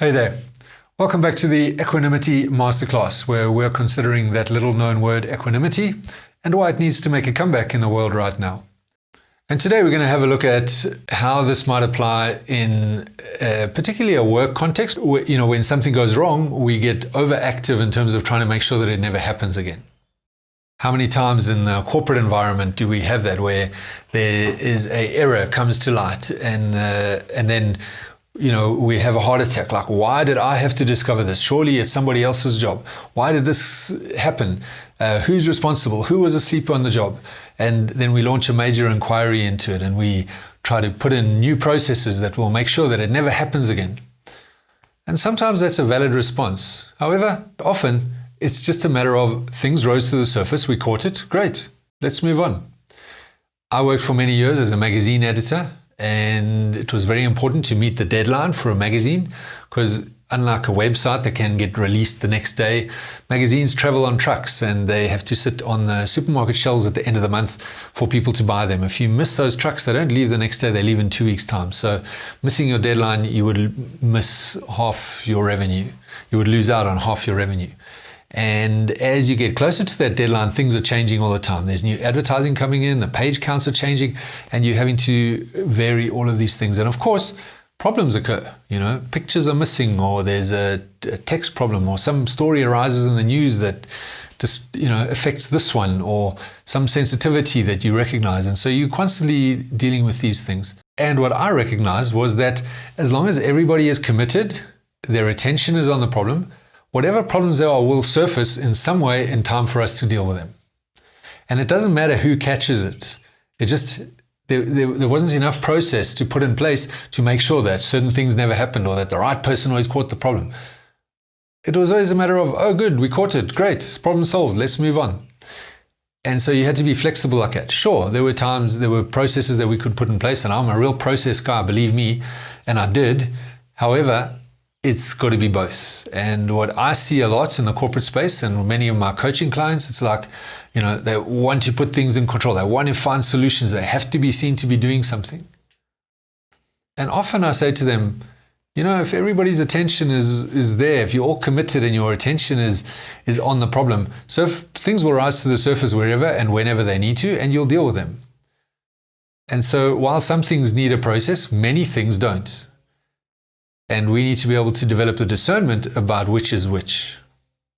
Hey there. Welcome back to the Equanimity Masterclass, where we're considering that little-known word equanimity and why it needs to make a comeback in the world right now. And today we're going to have a look at how this might apply in particularly a work context. When something goes wrong, we get overactive in terms of trying to make sure that it never happens again. How many times in the corporate environment do we have that where there is an error comes to light and then we have a heart attack, like, why did I have to discover this? Surely it's somebody else's job. Why did this happen? Who's responsible? Who was asleep on the job? And then we launch a major inquiry into it and we try to put in new processes that will make sure that it never happens again. And sometimes that's a valid response. However, often it's just a matter of things rose to the surface, we caught it, great, let's move on. I worked for many years as a magazine editor, and it was very important to meet the deadline for a magazine because unlike a website that can get released the next day, magazines travel on trucks and they have to sit on the supermarket shelves at the end of the month for people to buy them. If you miss those trucks, they don't leave the next day, they leave in 2 weeks' time. So missing your deadline, you would miss half your revenue. You would lose out on half your revenue. And as you get closer to that deadline, things are changing all the time. There's new advertising coming in, the page counts are changing, and you're having to vary all of these things. And of course, problems occur. Pictures are missing, or there's a text problem, or some story arises in the news that just affects this one, or some sensitivity that you recognize. And so you're constantly dealing with these things. And what I recognized was that as long as everybody is committed, their attention is on the problem, whatever problems there are will surface in some way in time for us to deal with them. And it doesn't matter who catches it. There wasn't enough process to put in place to make sure that certain things never happened or that the right person always caught the problem. It was always a matter of, oh good, we caught it, great, problem solved, let's move on. And so you had to be flexible like that. Sure, there were processes that we could put in place, and I'm a real process guy, believe me, and I did. However, it's got to be both. And what I see a lot in the corporate space and many of my coaching clients, it's like, they want to put things in control. They want to find solutions. They have to be seen to be doing something. And often I say to them, if everybody's attention is there, if you're all committed and your attention is on the problem, so things will rise to the surface wherever and whenever they need to, and you'll deal with them. And so while some things need a process, many things don't. And we need to be able to develop the discernment about which is which.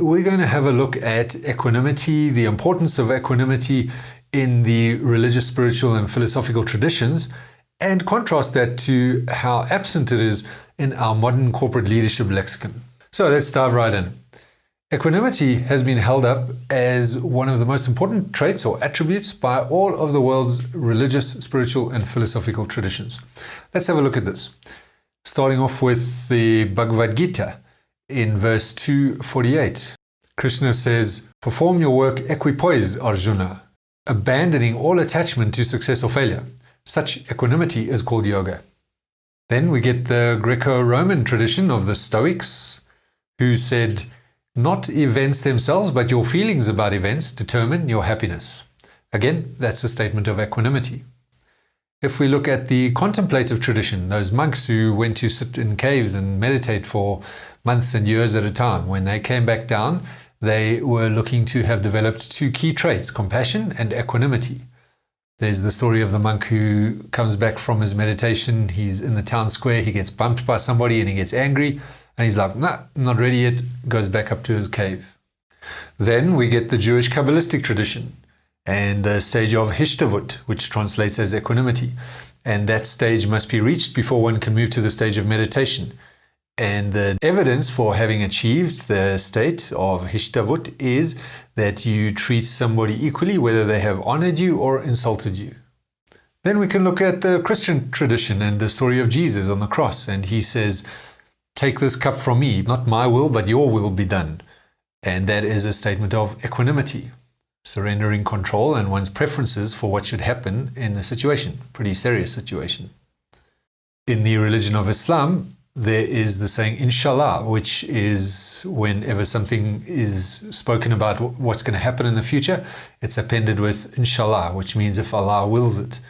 We're going to have a look at equanimity, the importance of equanimity in the religious, spiritual, and philosophical traditions, and contrast that to how absent it is in our modern corporate leadership lexicon. So let's dive right in. Equanimity has been held up as one of the most important traits or attributes by all of the world's religious, spiritual, and philosophical traditions. Let's have a look at this. Starting off with the Bhagavad Gita in verse 248. Krishna says, "Perform your work equipoised, Arjuna, abandoning all attachment to success or failure. Such equanimity is called yoga." Then we get the Greco-Roman tradition of the Stoics, who said, "Not events themselves, but your feelings about events determine your happiness." Again, that's a statement of equanimity. If we look at the contemplative tradition, those monks who went to sit in caves and meditate for months and years at a time, when they came back down, they were looking to have developed two key traits, compassion and equanimity. There's the story of the monk who comes back from his meditation, he's in the town square, he gets bumped by somebody and he gets angry, and he's like, nah, not ready yet, goes back up to his cave. Then we get the Jewish Kabbalistic tradition, and the stage of Hishtavut, which translates as equanimity. And that stage must be reached before one can move to the stage of meditation. And the evidence for having achieved the state of Hishtavut is that you treat somebody equally, whether they have honored you or insulted you. Then we can look at the Christian tradition and the story of Jesus on the cross. And he says, "Take this cup from me, not my will, but your will be done." And that is a statement of equanimity. Surrendering control and one's preferences for what should happen in a situation, pretty serious situation. In the religion of Islam, there is the saying inshallah, which is whenever something is spoken about what's going to happen in the future, it's appended with inshallah, which means if Allah wills it.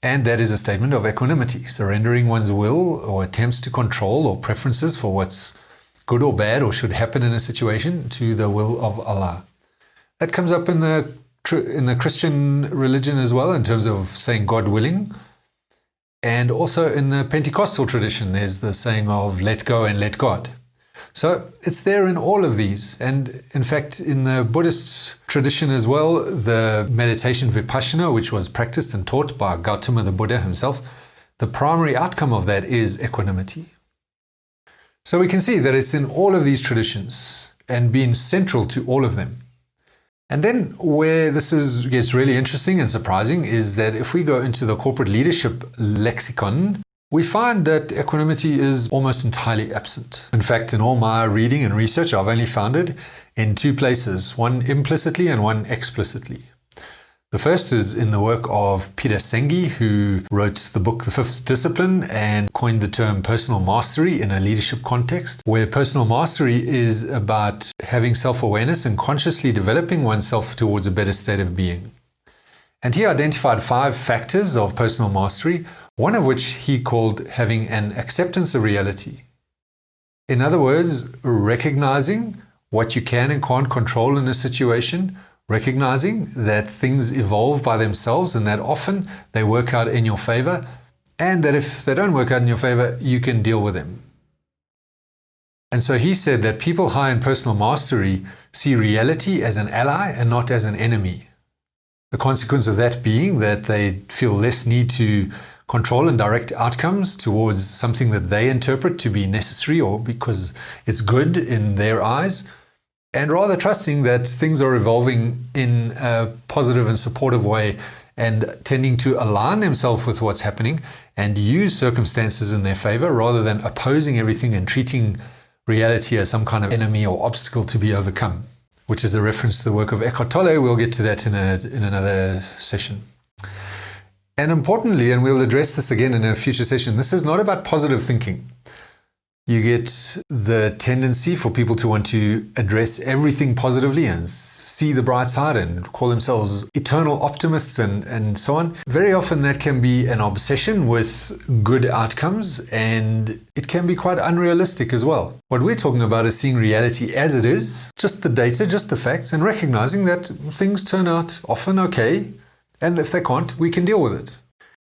And that is a statement of equanimity, surrendering one's will or attempts to control or preferences for what's good or bad or should happen in a situation to the will of Allah. That comes up in the Christian religion as well, in terms of saying God willing. And also in the Pentecostal tradition, there's the saying of let go and let God. So it's there in all of these. And in fact, in the Buddhist tradition as well, the meditation Vipassana, which was practiced and taught by Gautama the Buddha himself, the primary outcome of that is equanimity. So we can see that it's in all of these traditions and being central to all of them. And then where this gets really interesting and surprising is that if we go into the corporate leadership lexicon, we find that equanimity is almost entirely absent. In fact, in all my reading and research, I've only found it in two places, one implicitly and one explicitly. The first is in the work of Peter Senge, who wrote the book The Fifth Discipline and coined the term personal mastery in a leadership context, where personal mastery is about having self-awareness and consciously developing oneself towards a better state of being. And he identified 5 factors of personal mastery, one of which he called having an acceptance of reality. In other words, recognizing what you can and can't control in a situation, recognizing that things evolve by themselves and that often they work out in your favor, and that if they don't work out in your favor, you can deal with them. And so he said that people high in personal mastery see reality as an ally and not as an enemy. The consequence of that being that they feel less need to control and direct outcomes towards something that they interpret to be necessary or because it's good in their eyes, and rather trusting that things are evolving in a positive and supportive way and tending to align themselves with what's happening and use circumstances in their favor rather than opposing everything and treating reality as some kind of enemy or obstacle to be overcome, which is a reference to the work of Eckhart Tolle. We'll get to that in another session. And importantly, and we'll address this again in a future session, this is not about positive thinking. You get the tendency for people to want to address everything positively and see the bright side and call themselves eternal optimists and so on. Very often that can be an obsession with good outcomes, and it can be quite unrealistic as well. What we're talking about is seeing reality as it is, just the data, just the facts, and recognizing that things turn out often okay, and if they can't, we can deal with it.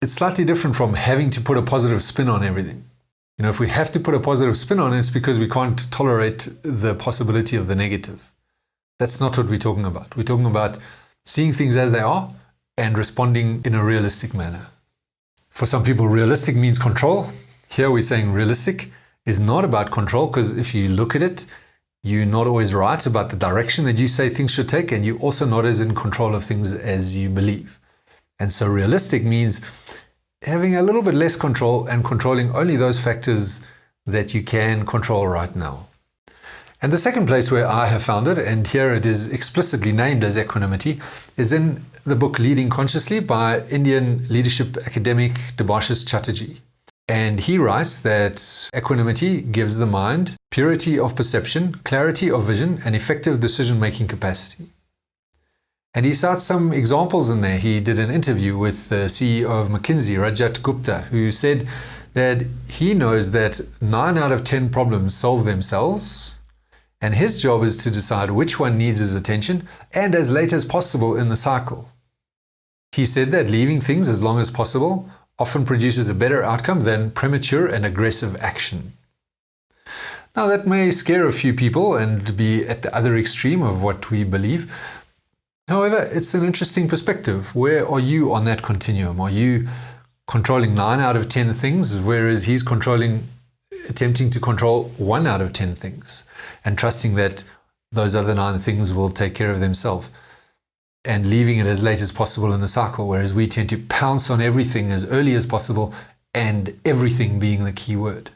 It's slightly different from having to put a positive spin on everything. You know, if we have to put a positive spin on it, it's because we can't tolerate the possibility of the negative. That's not what we're talking about. We're talking about seeing things as they are and responding in a realistic manner. For some people, realistic means control. Here we're saying realistic is not about control, because if you look at it, you're not always right about the direction that you say things should take, and you're also not as in control of things as you believe. And so realistic means having a little bit less control and controlling only those factors that you can control right now. And the second place where I have found it, and here it is explicitly named as equanimity, is in the book Leading Consciously by Indian leadership academic Debashis Chatterjee. And he writes that equanimity gives the mind purity of perception, clarity of vision, and effective decision-making capacity. And he cites some examples in there. He did an interview with the CEO of McKinsey, Rajat Gupta, who said that he knows that 9 out of 10 problems solve themselves, and his job is to decide which one needs his attention and as late as possible in the cycle. He said that leaving things as long as possible often produces a better outcome than premature and aggressive action. Now that may scare a few people and be at the other extreme of what we believe. However, it's an interesting perspective. Where are you on that continuum? Are you controlling 9 out of 10 things, whereas he's attempting to control 1 out of 10 things and trusting that those other 9 things will take care of themselves and leaving it as late as possible in the cycle, whereas we tend to pounce on everything as early as possible, and everything being the key word.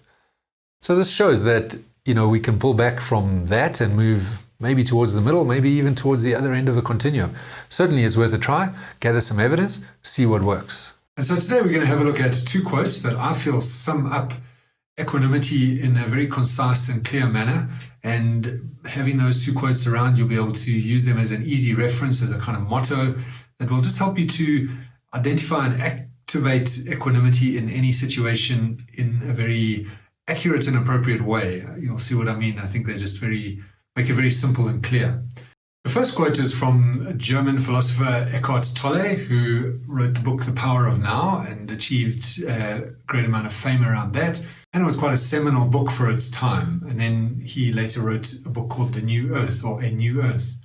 So this shows that, we can pull back from that and move maybe towards the middle, maybe even towards the other end of the continuum. Certainly it's worth a try, gather some evidence, see what works. And so today we're going to have a look at 2 quotes that I feel sum up equanimity in a very concise and clear manner. And having those 2 quotes around, you'll be able to use them as an easy reference, as a kind of motto that will just help you to identify and act activate equanimity in any situation in a very accurate and appropriate way. You'll see what I mean. I think they just make it very simple and clear. The first quote is from German philosopher Eckhart Tolle, who wrote the book The Power of Now and achieved a great amount of fame around that. And it was quite a seminal book for its time. And then he later wrote a book called The New Earth, or A New Earth.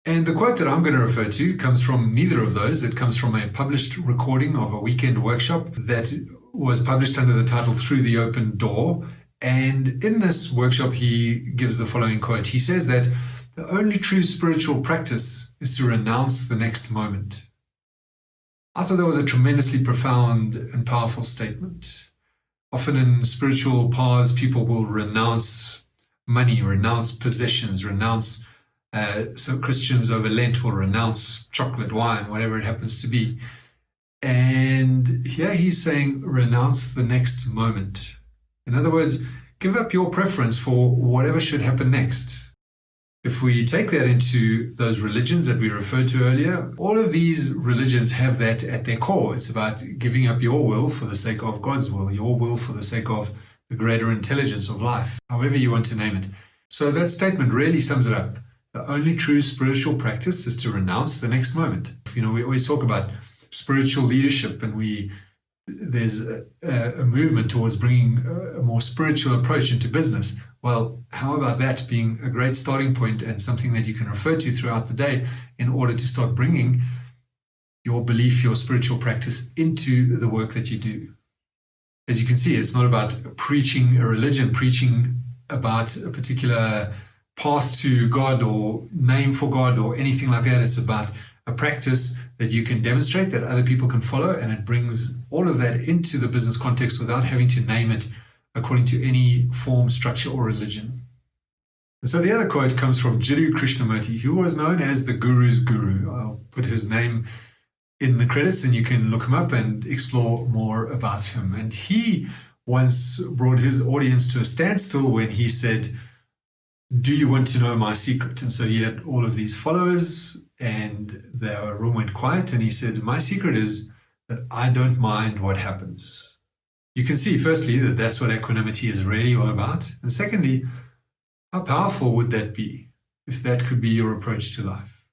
And the quote that I'm going to refer to comes from neither of those. It comes from a published recording of a weekend workshop that was published under the title Through the Open Door. And in this workshop, he gives the following quote. He says that the only true spiritual practice is to renounce the next moment. I thought that was a tremendously profound and powerful statement. Often in spiritual paths, people will renounce money, renounce possessions, renounce, so Christians over Lent will renounce chocolate, wine, whatever it happens to be. And here he's saying, renounce the next moment. In other words, give up your preference for whatever should happen next. If we take that into those religions that we referred to earlier, all of these religions have that at their core. It's about giving up your will for the sake of God's will, your will for the sake of the greater intelligence of life, however you want to name it. So that statement really sums it up. The only true spiritual practice is to renounce the next moment. We always talk about spiritual leadership, and there's a movement towards bringing a more spiritual approach into business. Well, how about that being a great starting point and something that you can refer to throughout the day in order to start bringing your belief, your spiritual practice into the work that you do? As you can see, it's not about preaching a religion, preaching about a particular path to God or name for God or anything like that. It's about a practice that you can demonstrate, that other people can follow, and it brings all of that into the business context without having to name it according to any form, structure, or religion. And so the other quote comes from Jiddu Krishnamurti, who was known as the Guru's Guru. I'll put his name in the credits and you can look him up and explore more about him. And he once brought his audience to a standstill when he said, "Do you want to know my secret?" And so he had all of these followers and the room went quiet, and he said, "My secret is that I don't mind what happens." You can see, firstly, that that's what equanimity is really all about. And secondly, how powerful would that be if that could be your approach to life?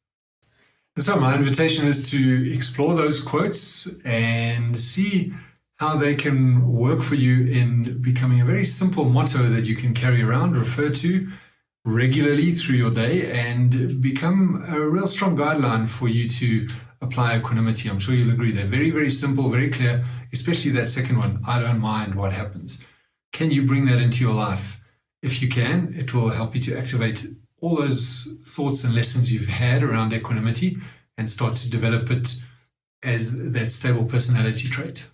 And so my invitation is to explore those quotes and see how they can work for you in becoming a very simple motto that you can carry around, refer to regularly through your day, and become a real strong guideline for you to apply equanimity. I'm sure you'll agree they're very, very simple, very clear, especially that second one, I don't mind what happens. Can you bring that into your life? If you can, it will help you to activate all those thoughts and lessons you've had around equanimity and start to develop it as that stable personality trait.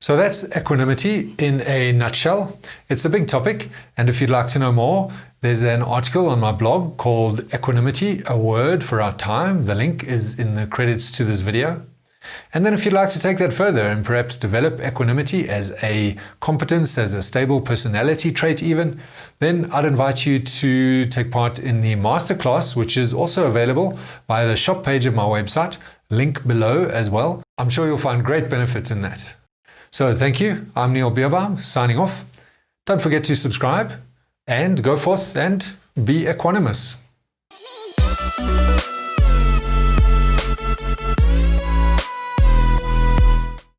So that's equanimity in a nutshell. It's a big topic, and if you'd like to know more, there's an article on my blog called Equanimity, a Word for Our Time. The link is in the credits to this video. And then if you'd like to take that further and perhaps develop equanimity as a competence, as a stable personality trait even, then I'd invite you to take part in the masterclass, which is also available via the shop page of my website, link below as well. I'm sure you'll find great benefits in that. So thank you. I'm Neil Bierbaum, signing off. Don't forget to subscribe and go forth and be equanimous.